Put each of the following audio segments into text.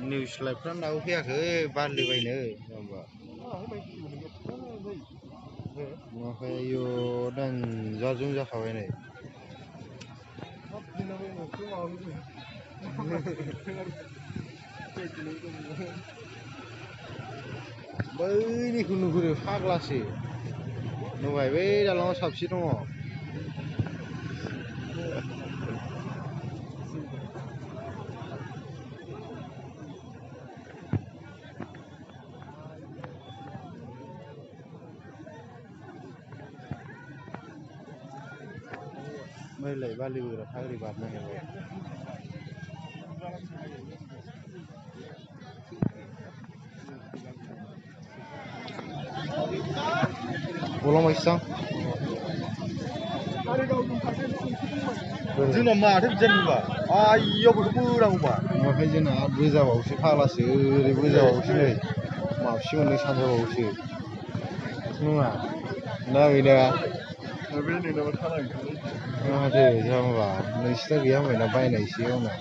News लाइफफ्रा दाबो फैयाखै बारलि बायनो होमबा ओमफ्राय आयु दानजाजुं जाखाबाय नै बैनिखौ नुहुरो फाग्लासो नुबाय बै दालाङाव साबसे दङ मैलाय बारलि बोग्राफ्रा ओरै बारनो नागिरबाय गलां माइसां जोंना माथो बिदि नुबा आइयाव बेखौ बोनांगौबा ओमफ्राय जोंना गोजाबावसो फाग्लासो ओरै गोजाबावसो नै माबसे मोननै सानजाबावसो नङा ना गैला माथो जाम्बा नोंसिना गैया होनबायना बायनायसो आंना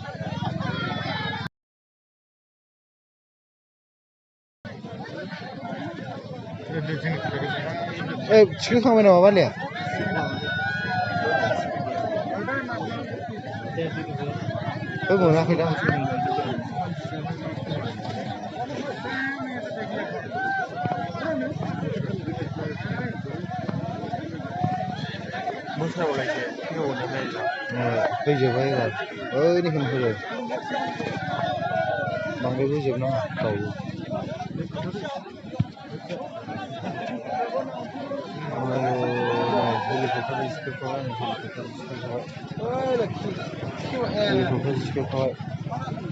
थिखोखांबाय नामा बालिया मोनाखैदां फैजोबबाय एबार ओइनिखौ नुहुरो बांद्राय बोजोबनाङा गावो हेलिकप्टार सिखारखाबाय